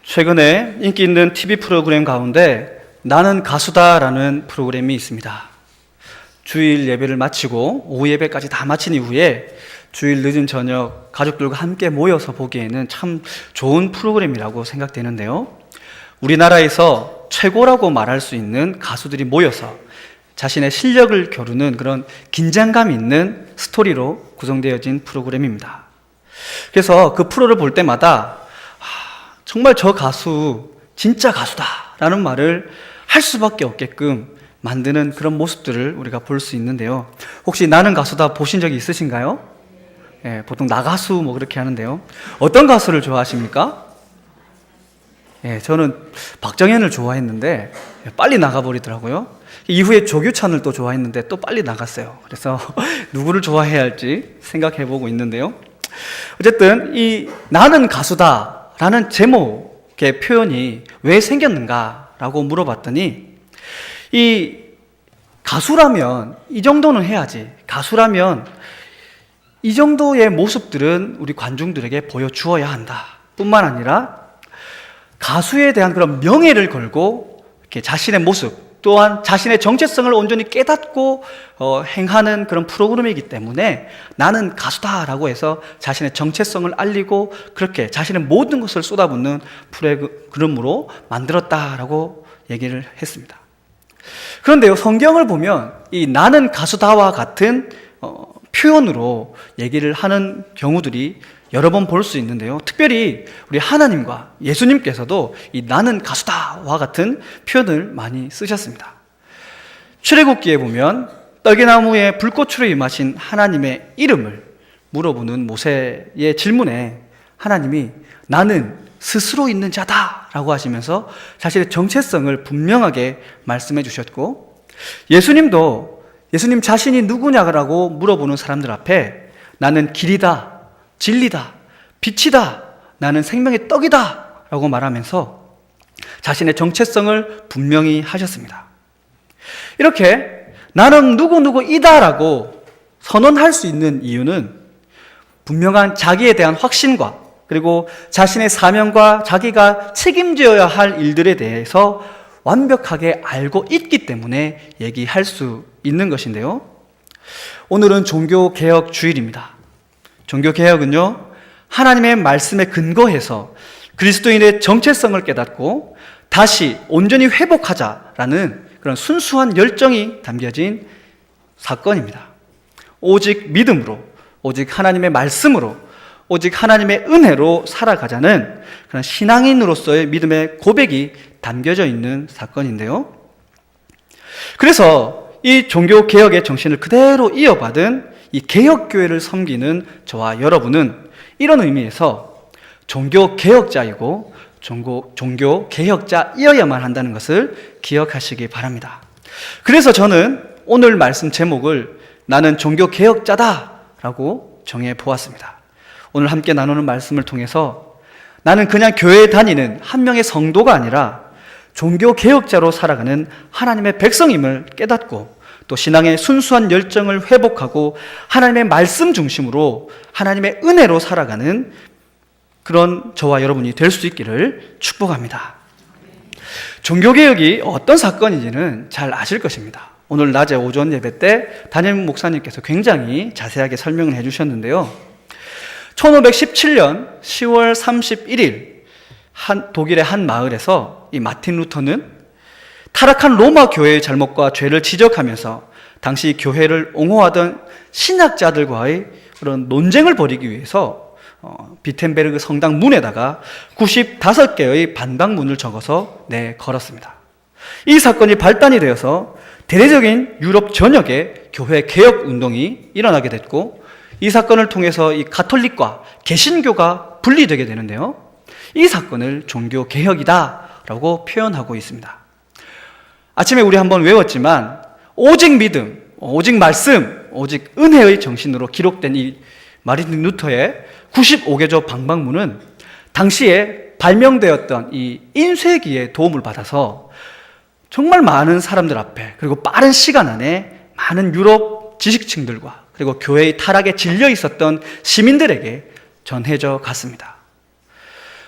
최근에 인기 있는 TV 프로그램 가운데 나는 가수다라는 프로그램이 있습니다. 주일 예배를 마치고 오후 예배까지 다 마친 이후에 주일 늦은 저녁 가족들과 함께 모여서 보기에는 참 좋은 프로그램이라고 생각되는데요. 우리나라에서 최고라고 말할 수 있는 가수들이 모여서 자신의 실력을 겨루는 그런 긴장감 있는 스토리로 구성되어진 프로그램입니다. 그래서 그 프로를 볼 때마다 정말 저 가수 진짜 가수다 라는 말을 할 수밖에 없게끔 만드는 그런 모습들을 우리가 볼 수 있는데요. 혹시 나는 가수다 보신 적이 있으신가요? 보통 나가수 뭐 그렇게 하는데요. 어떤 가수를 좋아하십니까? 저는 박정현을 좋아했는데 빨리 나가버리더라고요. 이후에 조규찬을 또 좋아했는데 또 빨리 나갔어요. 그래서 누구를 좋아해야 할지 생각해보고 있는데요. 어쨌든 이 나는 가수다라는 제목의 표현이 왜 생겼는가라고 물어봤더니 이 가수라면 이 정도는 해야지, 가수라면 이 정도의 모습들은 우리 관중들에게 보여주어야 한다 뿐만 아니라 가수에 대한 그런 명예를 걸고 이렇게 자신의 모습 또한 자신의 정체성을 온전히 깨닫고 행하는 그런 프로그램이기 때문에 나는 가수다라고 해서 자신의 정체성을 알리고 그렇게 자신의 모든 것을 쏟아붓는 프로그램으로 만들었다라고 얘기를 했습니다. 그런데요, 성경을 보면 이 나는 가수다와 같은 표현으로 얘기를 하는 경우들이 여러 번 볼 수 있는데요. 특별히 우리 하나님과 예수님께서도 이 나는 가수다와 같은 표현을 많이 쓰셨습니다. 출애굽기에 보면 떨기나무에 불꽃으로 임하신 하나님의 이름을 물어보는 모세의 질문에 하나님이 나는 스스로 있는 자다 라고 하시면서 자신의 정체성을 분명하게 말씀해 주셨고, 예수님도 예수님 자신이 누구냐라고 물어보는 사람들 앞에 나는 길이다, 진리다, 빛이다, 나는 생명의 떡이다 라고 말하면서 자신의 정체성을 분명히 하셨습니다. 이렇게 나는 누구누구이다 라고 선언할 수 있는 이유는 분명한 자기에 대한 확신과 그리고 자신의 사명과 자기가 책임져야 할 일들에 대해서 완벽하게 알고 있기 때문에 얘기할 수 있는 것인데요. 오늘은 종교개혁 주일입니다. 종교개혁은요, 하나님의 말씀에 근거해서 그리스도인의 정체성을 깨닫고 다시 온전히 회복하자라는 그런 순수한 열정이 담겨진 사건입니다. 오직 믿음으로, 오직 하나님의 말씀으로, 오직 하나님의 은혜로 살아가자는 그런 신앙인으로서의 믿음의 고백이 담겨져 있는 사건인데요. 그래서 이 종교개혁의 정신을 그대로 이어받은 이 개혁교회를 섬기는 저와 여러분은 이런 의미에서 종교개혁자이고 종교개혁자이어야만 한다는 것을 기억하시기 바랍니다. 그래서 저는 오늘 말씀 제목을 나는 종교개혁자다 라고 정해보았습니다. 오늘 함께 나누는 말씀을 통해서 나는 그냥 교회에 다니는 한 명의 성도가 아니라 종교개혁자로 살아가는 하나님의 백성임을 깨닫고 또 신앙의 순수한 열정을 회복하고 하나님의 말씀 중심으로 하나님의 은혜로 살아가는 그런 저와 여러분이 될 수 있기를 축복합니다. 종교개혁이 어떤 사건인지는 잘 아실 것입니다. 오늘 낮에 오전 예배 때 담임 목사님께서 굉장히 자세하게 설명을 해주셨는데요. 1517년 10월 31일 독일의 한 마을에서 이 마틴 루터는 타락한 로마 교회의 잘못과 죄를 지적하면서 당시 교회를 옹호하던 신학자들과의 그런 논쟁을 벌이기 위해서 비텐베르그 성당 문에다가 95개의 반박문을 적어서 걸었습니다. 이 사건이 발단이 되어서 대대적인 유럽 전역에 교회 개혁 운동이 일어나게 됐고, 이 사건을 통해서 이 가톨릭과 개신교가 분리되게 되는데요. 이 사건을 종교개혁이다라고 표현하고 있습니다. 아침에 우리 한번 외웠지만 오직 믿음, 오직 말씀, 오직 은혜의 정신으로 기록된 이 마르틴 루터의 95개조 반박문은 당시에 발명되었던 이 인쇄기의 도움을 받아서 정말 많은 사람들 앞에 그리고 빠른 시간 안에 많은 유럽 지식층들과 그리고 교회의 타락에 질려 있었던 시민들에게 전해져 갔습니다.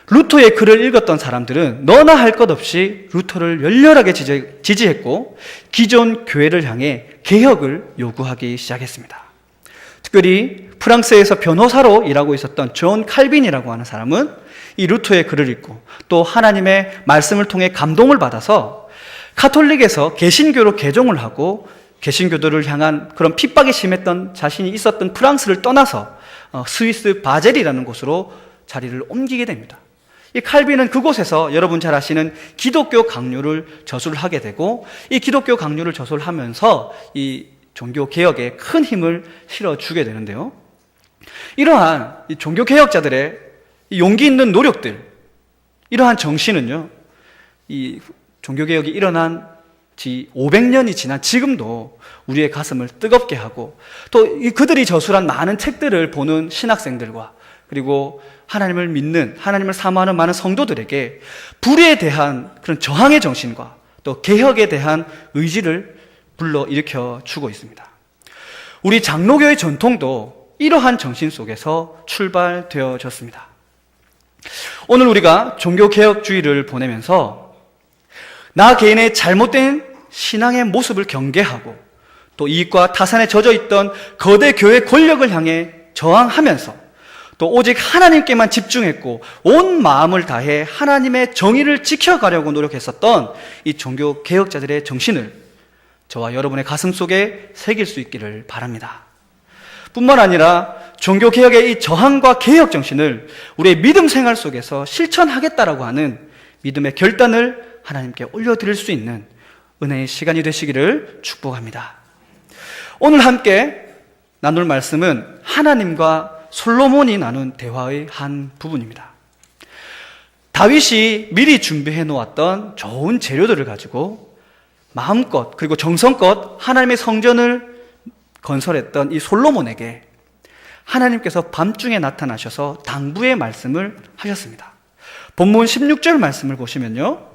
루터의 글을 읽었던 사람들은 너나 할 것 없이 루터를 열렬하게 지지했고 기존 교회를 향해 개혁을 요구하기 시작했습니다. 특별히 프랑스에서 변호사로 일하고 있었던 존 칼빈이라고 하는 사람은 이 루터의 글을 읽고 또 하나님의 말씀을 통해 감동을 받아서 카톨릭에서 개신교로 개종을 하고 개신교도를 향한 그런 핍박이 심했던 자신이 있었던 프랑스를 떠나서 스위스 바젤이라는 곳으로 자리를 옮기게 됩니다. 이 칼빈은 그곳에서 여러분 잘 아시는 기독교 강요를 저술을 하게 되고 이 기독교 강요를 저술을 하면서 이 종교 개혁에 큰 힘을 실어주게 되는데요. 이러한 이 종교 개혁자들의 이 용기 있는 노력들, 이러한 정신은요, 이 종교 개혁이 일어난 지 500년이 지난 지금도 우리의 가슴을 뜨겁게 하고 또 그들이 저술한 많은 책들을 보는 신학생들과 그리고 하나님을 믿는, 하나님을 사모하는 많은 성도들에게 불의에 대한 그런 저항의 정신과 또 개혁에 대한 의지를 불러일으켜 주고 있습니다. 우리 장로교의 전통도 이러한 정신 속에서 출발되어졌습니다. 오늘 우리가 종교개혁주의를 보내면서 나 개인의 잘못된 신앙의 모습을 경계하고 또 이익과 타산에 젖어 있던 거대 교회 권력을 향해 저항하면서 또 오직 하나님께만 집중했고 온 마음을 다해 하나님의 정의를 지켜가려고 노력했었던 이 종교 개혁자들의 정신을 저와 여러분의 가슴 속에 새길 수 있기를 바랍니다. 뿐만 아니라 종교 개혁의 이 저항과 개혁 정신을 우리의 믿음 생활 속에서 실천하겠다라고 하는 믿음의 결단을 하나님께 올려드릴 수 있는 은혜의 시간이 되시기를 축복합니다. 오늘 함께 나눌 말씀은 하나님과 솔로몬이 나눈 대화의 한 부분입니다. 다윗이 미리 준비해 놓았던 좋은 재료들을 가지고 마음껏 그리고 정성껏 하나님의 성전을 건설했던 이 솔로몬에게 하나님께서 밤중에 나타나셔서 당부의 말씀을 하셨습니다. 본문 16절 말씀을 보시면요,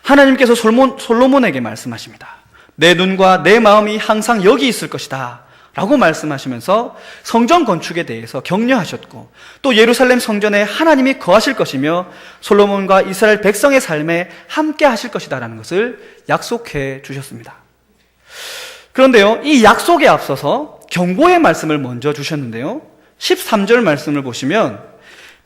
하나님께서 솔로몬에게 말씀하십니다. 내 눈과 내 마음이 항상 여기 있을 것이다 라고 말씀하시면서 성전 건축에 대해서 격려하셨고 또 예루살렘 성전에 하나님이 거하실 것이며 솔로몬과 이스라엘 백성의 삶에 함께 하실 것이다 라는 것을 약속해 주셨습니다. 그런데요, 이 약속에 앞서서 경고의 말씀을 먼저 주셨는데요, 13절 말씀을 보시면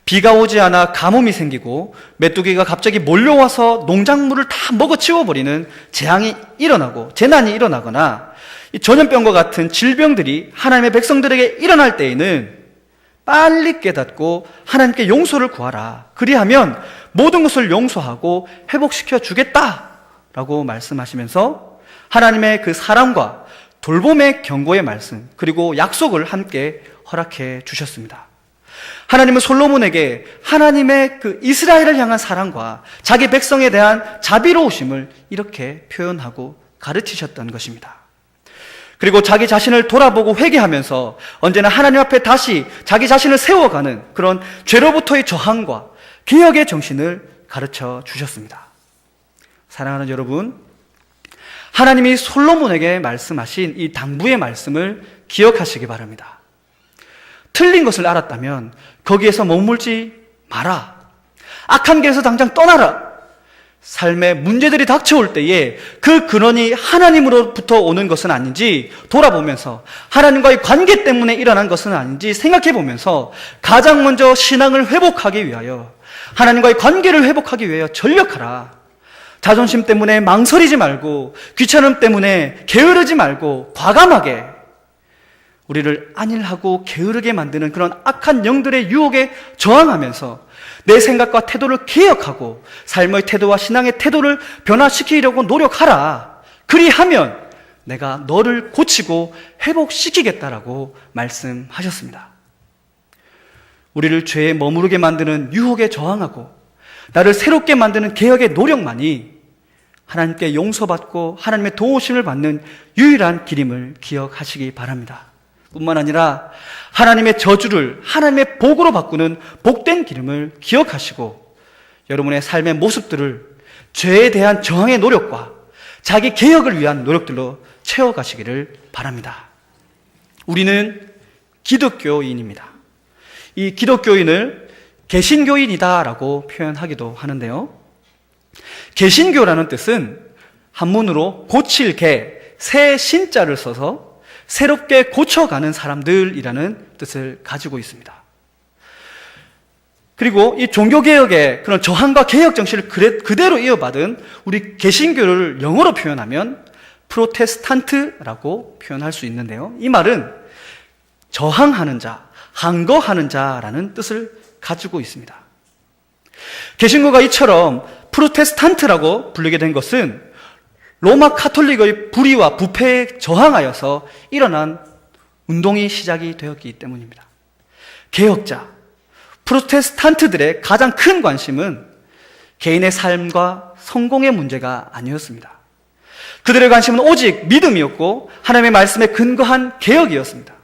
비가 오지 않아 가뭄이 생기고 메뚜기가 갑자기 몰려와서 농작물을 다 먹어치워버리는 재난이 일어나거나 이 전염병과 같은 질병들이 하나님의 백성들에게 일어날 때에는 빨리 깨닫고 하나님께 용서를 구하라. 그리하면 모든 것을 용서하고 회복시켜 주겠다라고 말씀하시면서 하나님의 그 사랑과 돌봄의 경고의 말씀 그리고 약속을 함께 허락해 주셨습니다. 하나님은 솔로몬에게 하나님의 그 이스라엘을 향한 사랑과 자기 백성에 대한 자비로우심을 이렇게 표현하고 가르치셨던 것입니다. 그리고 자기 자신을 돌아보고 회개하면서 언제나 하나님 앞에 다시 자기 자신을 세워가는 그런 죄로부터의 저항과 개혁의 정신을 가르쳐 주셨습니다. 사랑하는 여러분, 하나님이 솔로몬에게 말씀하신 이 당부의 말씀을 기억하시기 바랍니다. 틀린 것을 알았다면 거기에서 머물지 마라. 악한 길에서 당장 떠나라. 삶의 문제들이 닥쳐올 때에 그 근원이 하나님으로부터 오는 것은 아닌지 돌아보면서 하나님과의 관계 때문에 일어난 것은 아닌지 생각해 보면서 가장 먼저 신앙을 회복하기 위하여 하나님과의 관계를 회복하기 위하여 전력하라. 자존심 때문에 망설이지 말고 귀찮음 때문에 게으르지 말고 과감하게 우리를 안일하고 게으르게 만드는 그런 악한 영들의 유혹에 저항하면서 내 생각과 태도를 개혁하고 삶의 태도와 신앙의 태도를 변화시키려고 노력하라. 그리하면 내가 너를 고치고 회복시키겠다라고 말씀하셨습니다. 우리를 죄에 머무르게 만드는 유혹에 저항하고 나를 새롭게 만드는 개혁의 노력만이 하나님께 용서받고 하나님의 도우심을 받는 유일한 길임을 기억하시기 바랍니다. 뿐만 아니라 하나님의 저주를 하나님의 복으로 바꾸는 복된 기름을 기억하시고 여러분의 삶의 모습들을 죄에 대한 저항의 노력과 자기 개혁을 위한 노력들로 채워가시기를 바랍니다. 우리는 기독교인입니다. 이 기독교인을 개신교인이다라고 표현하기도 하는데요. 개신교라는 뜻은 한문으로 고칠 개, 새 신자를 써서 새롭게 고쳐가는 사람들이라는 뜻을 가지고 있습니다. 그리고 이 종교개혁의 그런 저항과 개혁 정신을 그대로 이어받은 우리 개신교를 영어로 표현하면 프로테스탄트라고 표현할 수 있는데요. 이 말은 저항하는 자, 항거하는 자라는 뜻을 가지고 있습니다. 개신교가 이처럼 프로테스탄트라고 불리게 된 것은 로마 카톨릭의 불의와 부패에 저항하여서 일어난 운동이 시작이 되었기 때문입니다. 개혁자, 프로테스탄트들의 가장 큰 관심은 개인의 삶과 성공의 문제가 아니었습니다. 그들의 관심은 오직 믿음이었고 하나님의 말씀에 근거한 개혁이었습니다.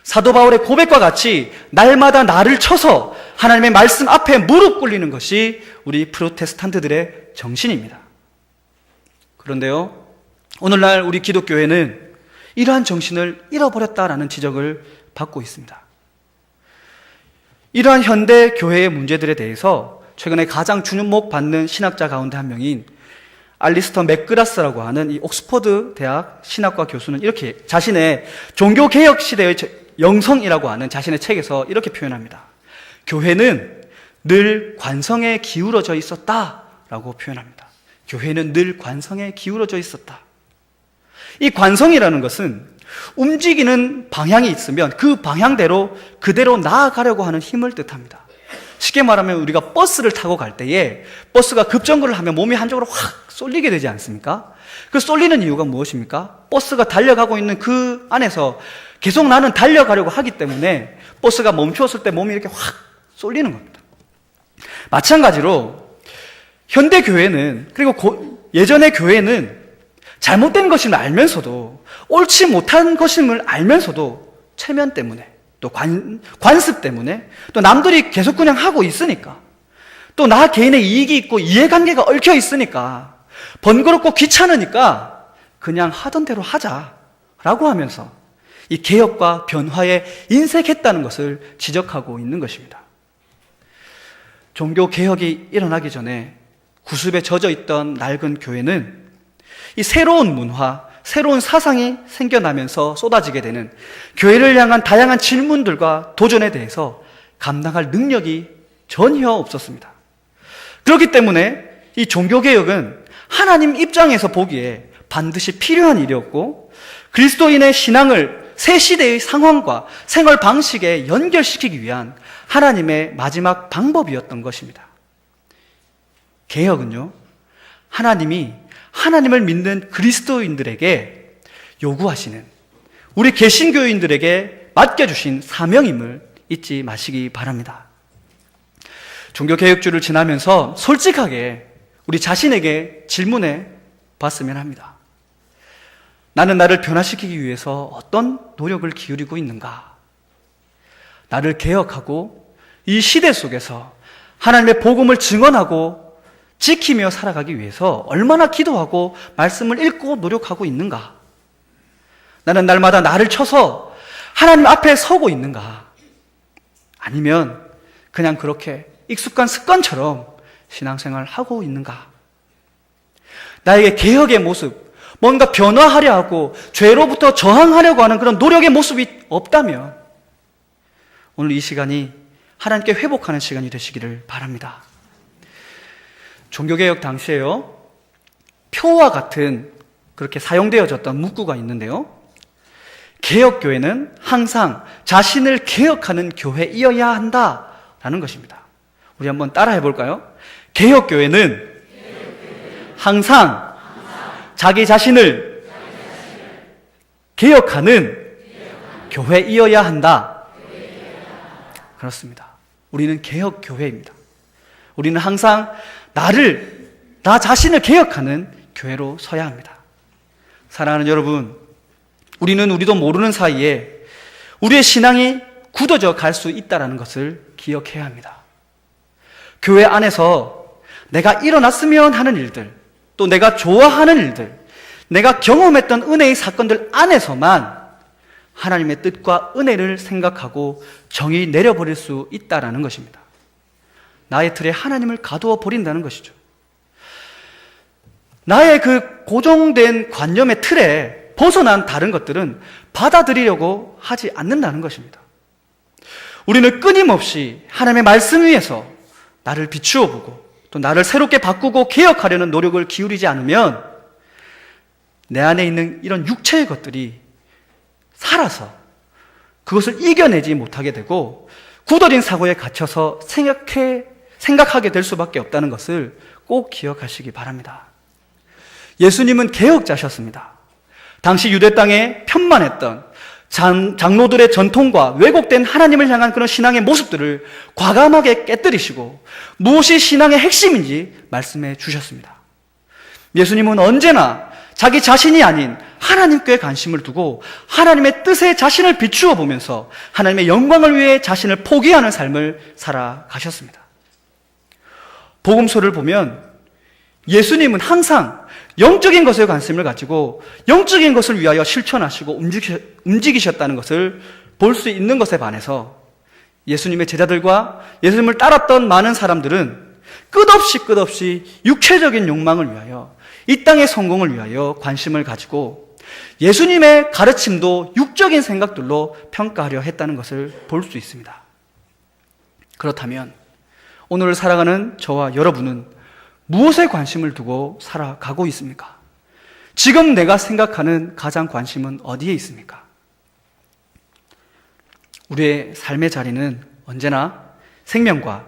사도 바울의 고백과 같이 날마다 나를 쳐서 하나님의 말씀 앞에 무릎 꿇리는 것이 우리 프로테스탄트들의 정신입니다. 그런데요, 오늘날 우리 기독교회는 이러한 정신을 잃어버렸다라는 지적을 받고 있습니다. 이러한 현대 교회의 문제들에 대해서 최근에 가장 주목받는 신학자 가운데 한 명인 알리스터 맥그라스라고 하는 이 옥스퍼드 대학 신학과 교수는 이렇게 자신의 종교개혁 시대의 영성이라고 하는 자신의 책에서 이렇게 표현합니다. 교회는 늘 관성에 기울어져 있었다라고 표현합니다. 교회는 늘 관성에 기울어져 있었다. 이 관성이라는 것은 움직이는 방향이 있으면 그 방향대로 그대로 나아가려고 하는 힘을 뜻합니다. 쉽게 말하면 우리가 버스를 타고 갈 때에 버스가 급정거를 하면 몸이 한쪽으로 확 쏠리게 되지 않습니까? 그 쏠리는 이유가 무엇입니까? 버스가 달려가고 있는 그 안에서 계속 나는 달려가려고 하기 때문에 버스가 멈추었을 때 몸이 이렇게 확 쏠리는 겁니다. 마찬가지로 현대 교회는, 그리고 예전의 교회는 잘못된 것임을 알면서도, 옳지 못한 것임을 알면서도 체면 때문에, 또 관습 때문에, 또 남들이 계속 그냥 하고 있으니까, 또 나 개인의 이익이 있고 이해관계가 얽혀 있으니까, 번거롭고 귀찮으니까 그냥 하던 대로 하자라고 하면서 이 개혁과 변화에 인색했다는 것을 지적하고 있는 것입니다. 종교 개혁이 일어나기 전에 구습에 젖어 있던 낡은 교회는 이 새로운 문화, 새로운 사상이 생겨나면서 쏟아지게 되는 교회를 향한 다양한 질문들과 도전에 대해서 감당할 능력이 전혀 없었습니다. 그렇기 때문에 이 종교개혁은 하나님 입장에서 보기에 반드시 필요한 일이었고, 그리스도인의 신앙을 새 시대의 상황과 생활 방식에 연결시키기 위한 하나님의 마지막 방법이었던 것입니다. 개혁은요, 하나님이 하나님을 믿는 그리스도인들에게 요구하시는, 우리 개신교인들에게 맡겨주신 사명임을 잊지 마시기 바랍니다. 종교개혁주를 지나면서 솔직하게 우리 자신에게 질문해 봤으면 합니다. 나는 나를 변화시키기 위해서 어떤 노력을 기울이고 있는가? 나를 개혁하고 이 시대 속에서 하나님의 복음을 증언하고 지키며 살아가기 위해서 얼마나 기도하고 말씀을 읽고 노력하고 있는가? 나는 날마다 나를 쳐서 하나님 앞에 서고 있는가? 아니면 그냥 그렇게 익숙한 습관처럼 신앙생활을 하고 있는가? 나에게 개혁의 모습, 뭔가 변화하려 하고 죄로부터 저항하려고 하는 그런 노력의 모습이 없다면 오늘 이 시간이 하나님께 회복하는 시간이 되시기를 바랍니다. 종교개혁 당시에요, 표와 같은 그렇게 사용되어졌던 문구가 있는데요, 개혁교회는 항상 자신을 개혁하는 교회이어야 한다라는 것입니다. 우리 한번 따라해 볼까요? 개혁교회는 항상 자기 자신을 개혁하는 교회이어야 한다. 그렇습니다. 우리는 개혁교회입니다. 우리는 항상 나 자신을 개혁하는 교회로 서야 합니다. 사랑하는 여러분, 우리도 모르는 사이에 우리의 신앙이 굳어져 갈 수 있다는 것을 기억해야 합니다. 교회 안에서 내가 일어났으면 하는 일들, 또 내가 좋아하는 일들, 내가 경험했던 은혜의 사건들 안에서만 하나님의 뜻과 은혜를 생각하고 정의 내려버릴 수 있다는 것입니다. 나의 틀에 하나님을 가두어 버린다는 것이죠. 나의 그 고정된 관념의 틀에 벗어난 다른 것들은 받아들이려고 하지 않는다는 것입니다. 우리는 끊임없이 하나님의 말씀 위에서 나를 비추어 보고 또 나를 새롭게 바꾸고 개혁하려는 노력을 기울이지 않으면 내 안에 있는 이런 육체의 것들이 살아서 그것을 이겨내지 못하게 되고 굳어진 사고에 갇혀서 생각하게 될 수밖에 없다는 것을 꼭 기억하시기 바랍니다. 예수님은 개혁자셨습니다. 당시 유대 땅에 편만했던 장로들의 전통과 왜곡된 하나님을 향한 그런 신앙의 모습들을 과감하게 깨뜨리시고 무엇이 신앙의 핵심인지 말씀해 주셨습니다. 예수님은 언제나 자기 자신이 아닌 하나님께 관심을 두고 하나님의 뜻에 자신을 비추어 보면서 하나님의 영광을 위해 자신을 포기하는 삶을 살아가셨습니다. 복음서를 보면 예수님은 항상 영적인 것에 관심을 가지고 영적인 것을 위하여 실천하시고 움직이셨다는 것을 볼 수 있는 것에 반해서 예수님의 제자들과 예수님을 따랐던 많은 사람들은 끝없이 육체적인 욕망을 위하여 이 땅의 성공을 위하여 관심을 가지고 예수님의 가르침도 육적인 생각들로 평가하려 했다는 것을 볼 수 있습니다. 그렇다면 오늘 살아가는 저와 여러분은 무엇에 관심을 두고 살아가고 있습니까? 지금 내가 생각하는 가장 관심은 어디에 있습니까? 우리의 삶의 자리는 언제나 생명과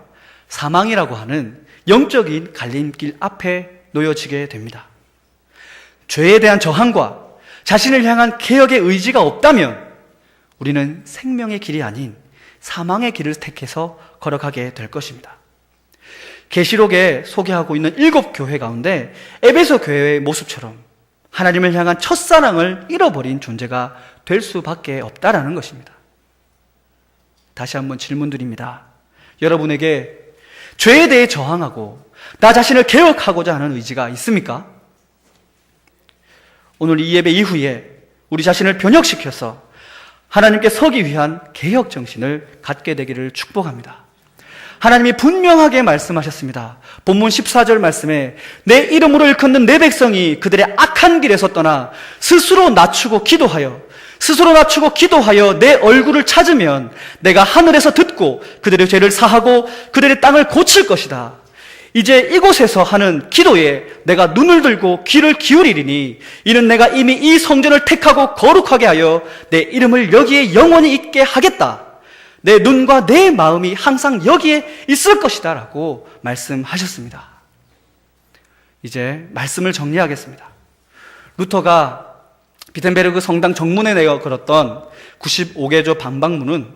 사망이라고 하는 영적인 갈림길 앞에 놓여지게 됩니다. 죄에 대한 저항과 자신을 향한 개혁의 의지가 없다면 우리는 생명의 길이 아닌 사망의 길을 택해서 걸어가게 될 것입니다. 계시록에 소개하고 있는 7교회 가운데 에베소 교회의 모습처럼 하나님을 향한 첫사랑을 잃어버린 존재가 될 수밖에 없다라는 것입니다. 다시 한번 질문드립니다. 여러분에게 죄에 대해 저항하고 나 자신을 개혁하고자 하는 의지가 있습니까? 오늘 이 예배 이후에 우리 자신을 변혁시켜서 하나님께 서기 위한 개혁 정신을 갖게 되기를 축복합니다. 하나님이 분명하게 말씀하셨습니다. 본문 14절 말씀에 내 이름으로 일컫는 내 백성이 그들의 악한 길에서 떠나 스스로 낮추고 기도하여 내 얼굴을 찾으면 내가 하늘에서 듣고 그들의 죄를 사하고 그들의 땅을 고칠 것이다. 이제 이곳에서 하는 기도에 내가 눈을 들고 귀를 기울이리니 이는 내가 이미 이 성전을 택하고 거룩하게 하여 내 이름을 여기에 영원히 있게 하겠다. 내 눈과 내 마음이 항상 여기에 있을 것이다 라고 말씀하셨습니다. 이제 말씀을 정리하겠습니다. 루터가 비텐베르그 성당 정문에 내어 걸었던 95개조 방방문은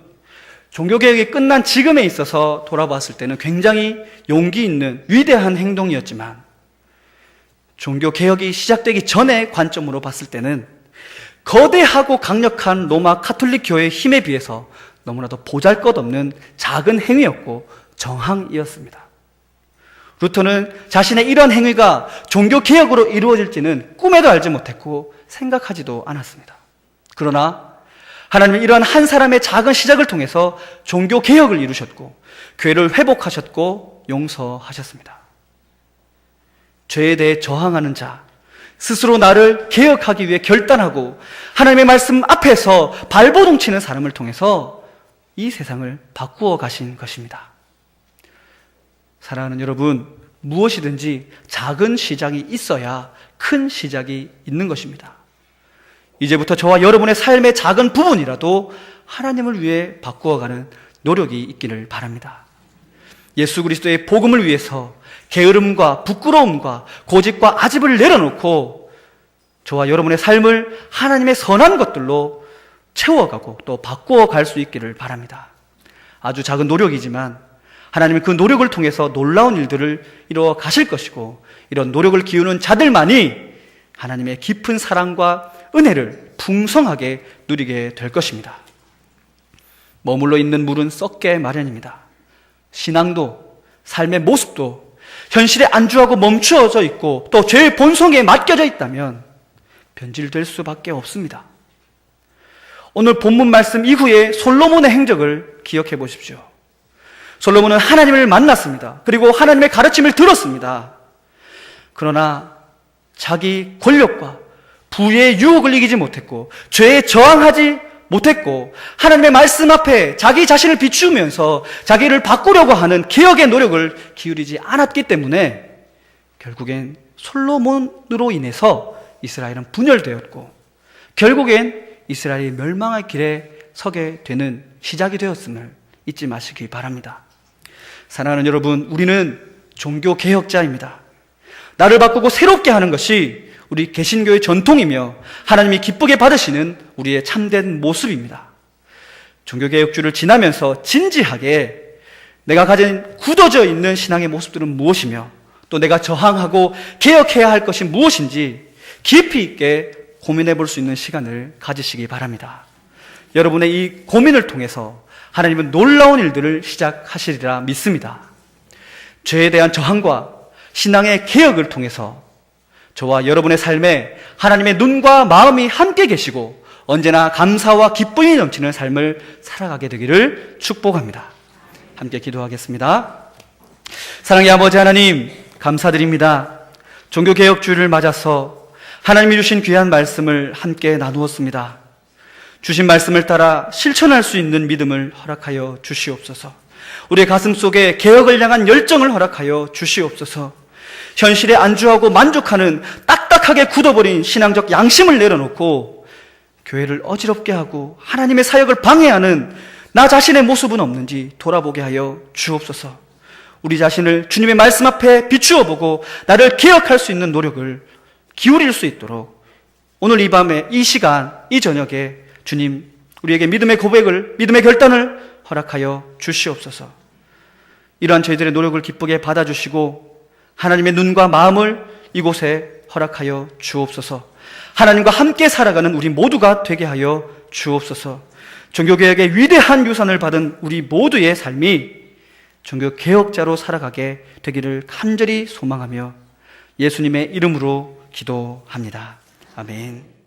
종교개혁이 끝난 지금에 있어서 돌아봤을 때는 굉장히 용기 있는 위대한 행동이었지만 종교개혁이 시작되기 전의 관점으로 봤을 때는 거대하고 강력한 로마 카톨릭 교회의 힘에 비해서 너무나도 보잘것없는 작은 행위였고 정항이었습니다. 루터는 자신의 이런 행위가 종교개혁으로 이루어질지는 꿈에도 알지 못했고 생각하지도 않았습니다. 그러나 하나님은 이러한 한 사람의 작은 시작을 통해서 종교개혁을 이루셨고 교회를 회복하셨고 용서하셨습니다. 죄에 대해 저항하는 자, 스스로 나를 개혁하기 위해 결단하고 하나님의 말씀 앞에서 발버둥 치는 사람을 통해서 이 세상을 바꾸어 가신 것입니다. 사랑하는 여러분, 무엇이든지 작은 시작이 있어야 큰 시작이 있는 것입니다. 이제부터 저와 여러분의 삶의 작은 부분이라도 하나님을 위해 바꾸어가는 노력이 있기를 바랍니다. 예수 그리스도의 복음을 위해서 게으름과 부끄러움과 고집과 아집을 내려놓고 저와 여러분의 삶을 하나님의 선한 것들로 채워가고 또 바꾸어갈 수 있기를 바랍니다. 아주 작은 노력이지만 하나님은 그 노력을 통해서 놀라운 일들을 이루어 가실 것이고 이런 노력을 기우는 자들만이 하나님의 깊은 사랑과 은혜를 풍성하게 누리게 될 것입니다. 머물러 있는 물은 썩게 마련입니다. 신앙도 삶의 모습도 현실에 안주하고 멈추어져 있고 또 죄의 본성에 맡겨져 있다면 변질될 수밖에 없습니다. 오늘 본문 말씀 이후에 솔로몬의 행적을 기억해 보십시오. 솔로몬은 하나님을 만났습니다. 그리고 하나님의 가르침을 들었습니다. 그러나 자기 권력과 부의 유혹을 이기지 못했고 죄에 저항하지 못했고 하나님의 말씀 앞에 자기 자신을 비추면서 자기를 바꾸려고 하는 개혁의 노력을 기울이지 않았기 때문에 결국엔 솔로몬으로 인해서 이스라엘은 분열되었고 결국엔 이스라엘이 멸망의 길에 서게 되는 시작이 되었음을 잊지 마시기 바랍니다. 사랑하는 여러분, 우리는 종교 개혁자입니다. 나를 바꾸고 새롭게 하는 것이 우리 개신교의 전통이며 하나님이 기쁘게 받으시는 우리의 참된 모습입니다. 종교개혁주를 지나면서 진지하게 내가 가진 굳어져 있는 신앙의 모습들은 무엇이며 또 내가 저항하고 개혁해야 할 것이 무엇인지 깊이 있게 고민해 볼 수 있는 시간을 가지시기 바랍니다. 여러분의 이 고민을 통해서 하나님은 놀라운 일들을 시작하시리라 믿습니다. 죄에 대한 저항과 신앙의 개혁을 통해서 저와 여러분의 삶에 하나님의 눈과 마음이 함께 계시고 언제나 감사와 기쁨이 넘치는 삶을 살아가게 되기를 축복합니다. 함께 기도하겠습니다. 사랑의 아버지 하나님, 감사드립니다. 종교개혁주의를 맞아서 하나님이 주신 귀한 말씀을 함께 나누었습니다. 주신 말씀을 따라 실천할 수 있는 믿음을 허락하여 주시옵소서. 우리의 가슴 속에 개혁을 향한 열정을 허락하여 주시옵소서. 현실에 안주하고 만족하는 딱딱하게 굳어버린 신앙적 양심을 내려놓고 교회를 어지럽게 하고 하나님의 사역을 방해하는 나 자신의 모습은 없는지 돌아보게 하여 주옵소서. 우리 자신을 주님의 말씀 앞에 비추어 보고 나를 개혁할 수 있는 노력을 기울일 수 있도록 오늘 이 밤에 이 시간 이 저녁에 주님 우리에게 믿음의 고백을 믿음의 결단을 허락하여 주시옵소서. 이러한 저희들의 노력을 기쁘게 받아주시고 하나님의 눈과 마음을 이곳에 허락하여 주옵소서. 하나님과 함께 살아가는 우리 모두가 되게 하여 주옵소서. 종교개혁의 위대한 유산을 받은 우리 모두의 삶이 종교개혁자로 살아가게 되기를 간절히 소망하며 예수님의 이름으로 기도합니다. 아멘.